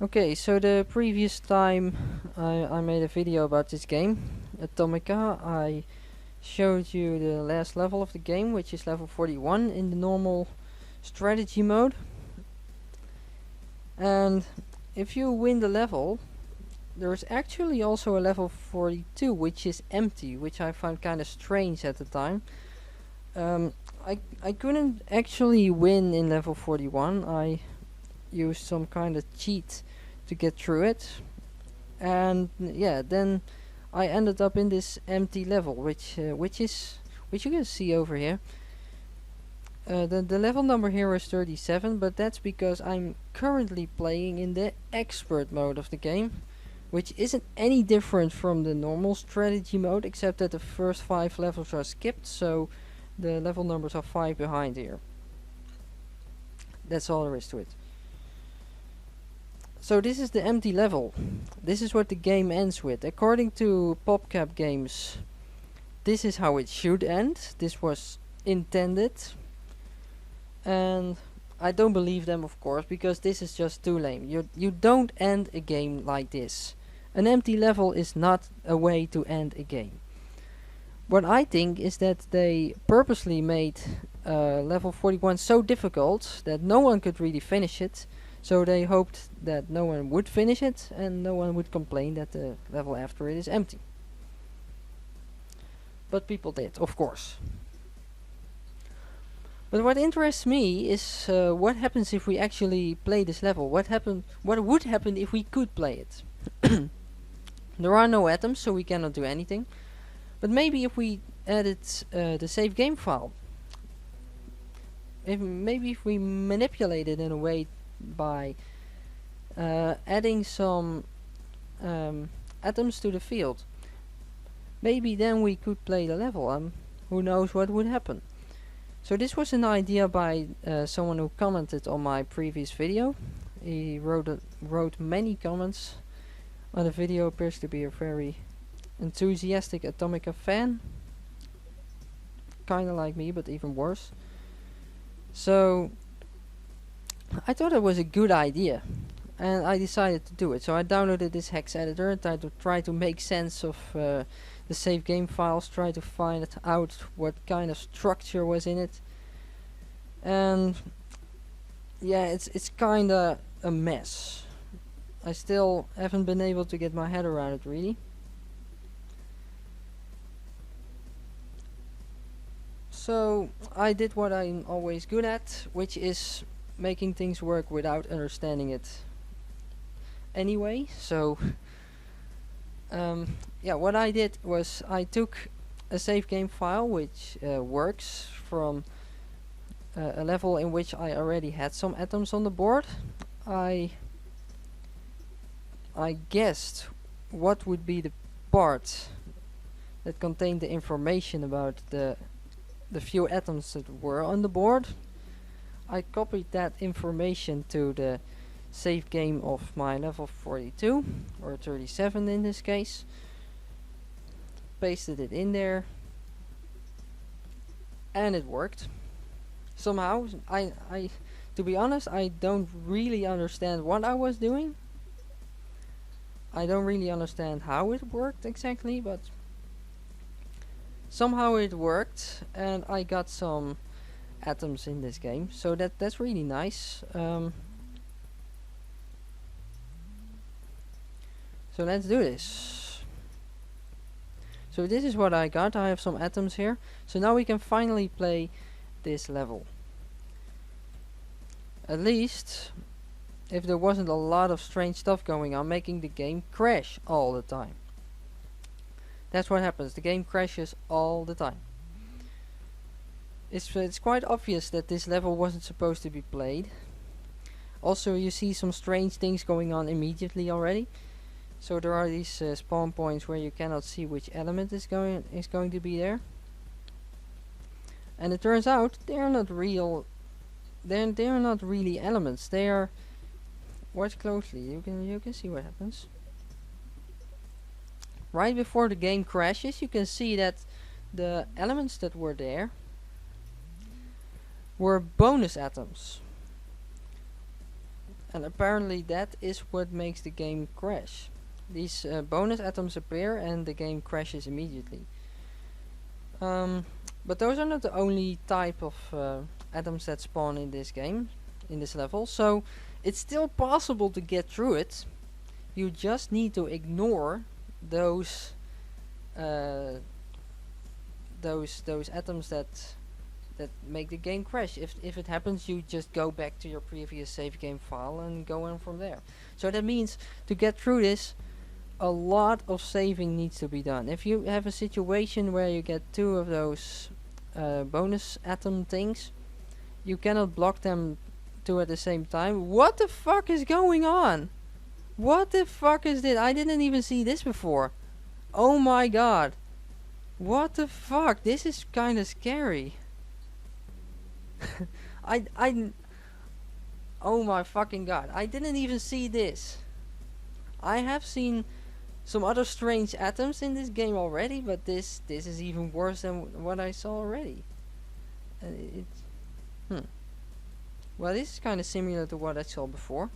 Okay, so the previous time I made a video about this game, Atomica, I showed you the last level of the game, which is level 41 in the normal strategy mode. And if you win the level, there's actually also a level 42, which is empty, which I found kind of strange at the time. Um, I couldn't actually win in level 41. I used some kind of cheat to get through it, and yeah, then I ended up in this empty level, which you can see over here. The level number here is 37, but that's because I'm currently playing in the expert mode of the game, which isn't any different from the normal strategy mode, except that the first 5 levels are skipped, so the level numbers are 5 behind here. That's all there is to it. So this is the empty level. This is what the game ends with. According to PopCap games, this is how it should end. This was intended. And I don't believe them, of course, because this is just too lame. You don't end a game like this. An empty level is not a way to end a game. What I think is that they purposely made level 41 so difficult that no one could really finish it. So they hoped that no one would finish it and no one would complain that the level after it is empty. But people did, of course. But what interests me is what happens if we actually play this level. What would happen if we could play it? There are no atoms, so we cannot do anything. But maybe if we added the save game file, maybe if we manipulate it in a way by adding some atoms to the field, maybe then we could play the level. Who knows what would happen. So this was an idea by someone who commented on my previous video. He wrote many comments on the video. Appears to be a very enthusiastic Atomica fan, kinda like me, but even worse. So I thought it was a good idea, and I decided to do it. So I downloaded this hex editor and try to make sense of the save game files, try to find out what kind of structure was in it. And yeah, it's kinda a mess. I still haven't been able to get my head around it really. So I did what I'm always good at, which is making things work without understanding it anyway. So yeah, what I did was I took a save game file which works from a level in which I already had some atoms on the board. I guessed what would be the part that contained the information about the few atoms that were on the board. I copied that information to the save game of my level 42, or 37 in this case. Pasted it in there, and it worked. Somehow, to be honest, I don't really understand what I was doing. I don't really understand how it worked exactly, but somehow it worked, and I got some atoms in this game, so that's really nice. So let's do this. So this is what I got. I have some atoms here. So now we can finally play this level. At least if there wasn't a lot of strange stuff going on, making the game crash all the time. That's what happens. The game crashes all the time. It's quite obvious that this level wasn't supposed to be played. Also, you see some strange things going on immediately already. So there are these spawn points where you cannot see which element is going to be there. And it turns out they're not real. They're not really elements. They are. Watch closely. You can see what happens. Right before the game crashes, you can see that the elements that were there were bonus atoms. And apparently that is what makes the game crash. These bonus atoms appear and the game crashes immediately. But those are not the only type of atoms that spawn in this game, in this level. So it's still possible to get through it. You just need to ignore those atoms that make the game crash. If it happens, you just go back to your previous save game file and go on from there. So that means to get through this, a lot of saving needs to be done. If you have a situation where you get two of those bonus atom things, you cannot block them two at the same time. What the fuck is going on? What the fuck is this? I didn't even see this before. Oh my god. What the fuck? This is kind of scary. Oh my fucking god. I didn't even see this. I have seen some other strange atoms in this game already, but this is even worse than what I saw already. Well, this is kind of similar to what I saw before.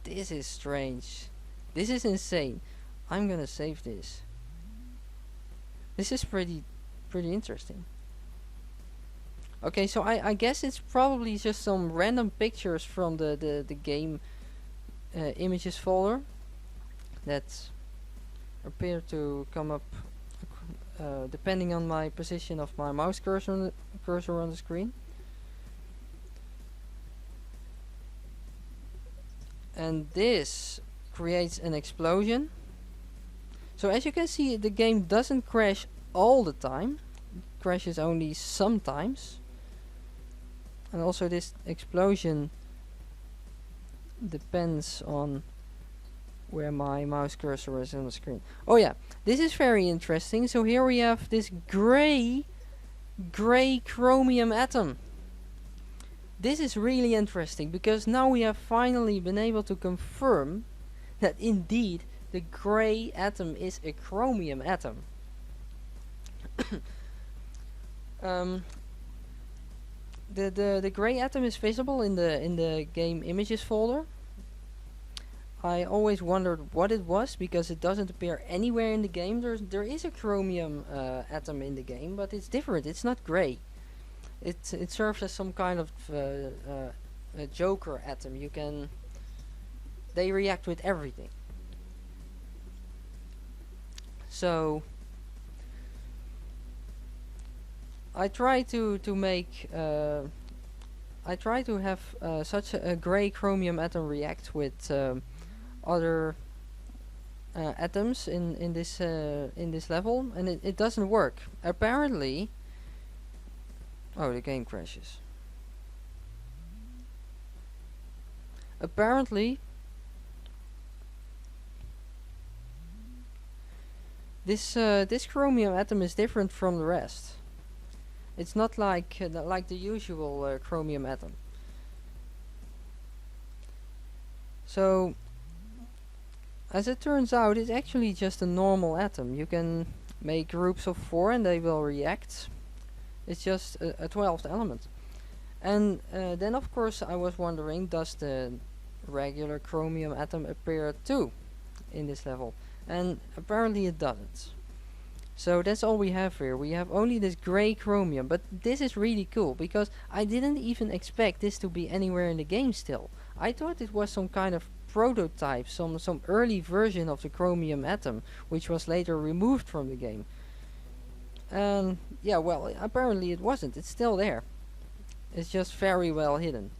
This is strange. This is insane. I'm gonna save this. This is pretty interesting. Okay, so I guess it's probably just some random pictures from the game images folder that appear to come up depending on my position of my mouse cursor on the screen. And this creates an explosion. So as you can see, the game doesn't crash all the time. It crashes only sometimes. And also this explosion depends on where my mouse cursor is on the screen. Oh yeah, this is very interesting. So here we have this gray chromium atom. This is really interesting because now we have finally been able to confirm that indeed the gray atom is a chromium atom. The gray atom is visible in the game images folder. I always wondered what it was because it doesn't appear anywhere in the game. There is a chromium atom in the game, but it's different. It's not gray. It serves as some kind of a joker atom. They react with everything. So I try to have such a gray chromium atom react with other atoms in this level, and it doesn't work. Apparently. Oh, the game crashes. Apparently, this chromium atom is different from the rest. It's not like the usual chromium atom. So, as it turns out, it's actually just a normal atom. You can make groups of 4 and they will react. It's just a 12th element. And then of course I was wondering, does the regular chromium atom appear too in this level? And apparently it doesn't. So that's all we have here. We have only this gray chromium, but this is really cool because I didn't even expect this to be anywhere in the game still. I thought it was some kind of prototype, some early version of the chromium atom, which was later removed from the game. And yeah, well, apparently it wasn't. It's still there. It's just very well hidden.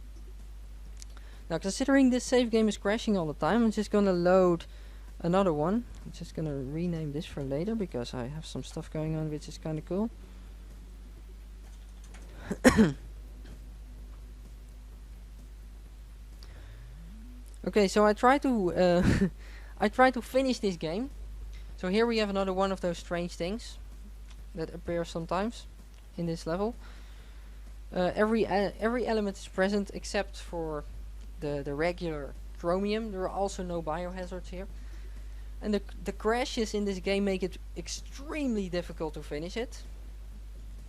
Now, considering this save game is crashing all the time, I'm just gonna load another one. I'm just gonna rename this for later because I have some stuff going on which is kinda cool. Okay, so I try to I try to finish this game. So here we have another one of those strange things that appear sometimes in this level. Every element is present except for the regular chromium. There are also no biohazards here. And the crashes in this game make it extremely difficult to finish it.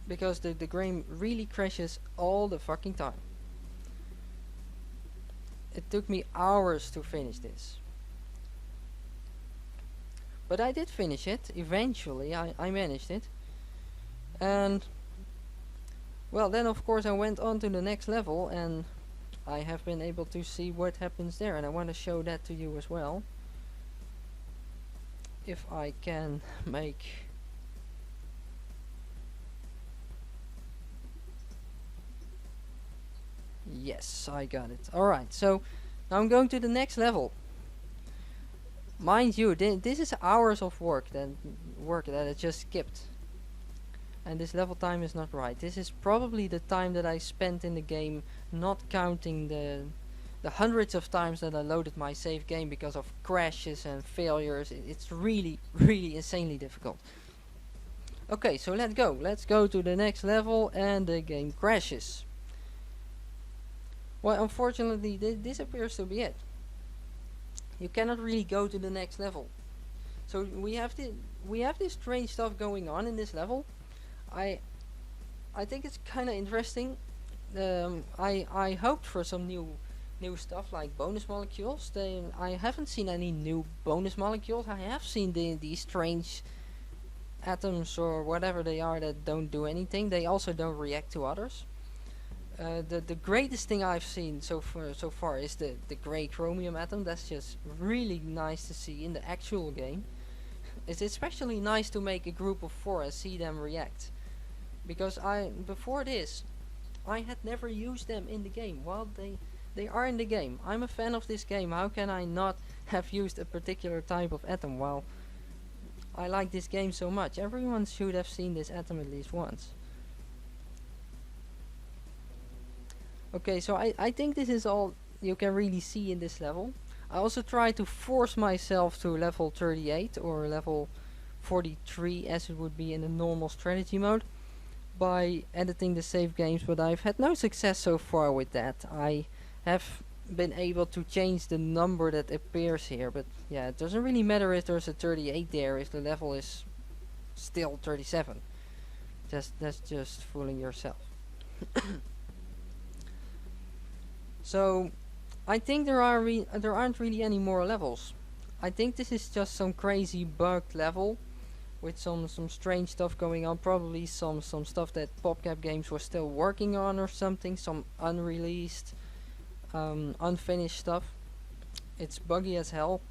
Because the game really crashes all the fucking time. It took me hours to finish this. But I did finish it, eventually, I managed it. And, well, then of course I went on to the next level, and I have been able to see what happens there, and I want to show that to you as well. If I can make... Yes, I got it. Alright, so now I'm going to the next level. Mind you, this is hours of work that I just skipped. And this level time is not right. This is probably the time that I spent in the game, not counting the hundreds of times that I loaded my save game because of crashes and failures. It's really, really insanely difficult. Okay, so let's go. Let's go to the next level, and the game crashes. Well, unfortunately, this appears to be it. You cannot really go to the next level. So we have this strange stuff going on in this level. I think it's kind of interesting. I hoped for some new stuff like bonus molecules. I haven't seen any new bonus molecules. I have seen these strange atoms or whatever they are that don't do anything. They also don't react to others. The greatest thing I've seen so far is the grey chromium atom. That's just really nice to see in the actual game. It's especially nice to make a group of 4 and see them react. Because before this, I had never used them in the game. Well, they are in the game. I'm a fan of this game. How can I not have used a particular type of atom? Well, I like this game so much. Everyone should have seen this atom at least once. Okay, so I think this is all you can really see in this level. I also try to force myself to level 38 or level 43 as it would be in a normal strategy mode by editing the save games, but I've had no success so far with that. I have been able to change the number that appears here, but yeah, it doesn't really matter if there's a 38 there if the level is still 37. That's just fooling yourself. So I think there aren't really any more levels. I think this is just some crazy bugged level with some strange stuff going on. Probably some stuff that PopCap Games was still working on or something. Some unreleased, unfinished stuff. It's buggy as hell,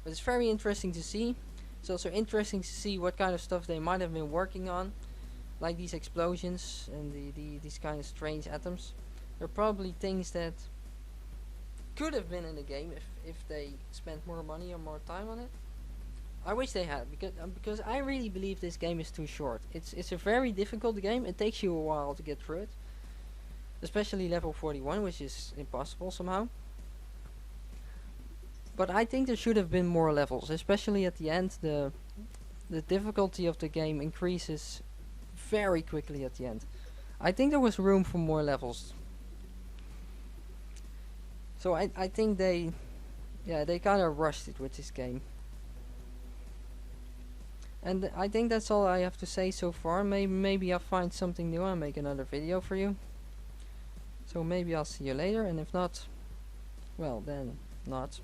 but it's very interesting to see. It's also interesting to see what kind of stuff they might have been working on, like these explosions and these kind of strange atoms. They're probably things that could have been in the game if they spent more money or more time on it. I wish they had, because I really believe this game is too short. It's a very difficult game. It takes you a while to get through it, especially level 41, which is impossible somehow. But I think there should have been more levels, especially at the end. The difficulty of the game increases very quickly at the end. I think there was room for more levels. So I think they kind of rushed it with this game. And I think that's all I have to say so far. Maybe I'll find something new and make another video for you. So maybe I'll see you later, and if not, well then, not.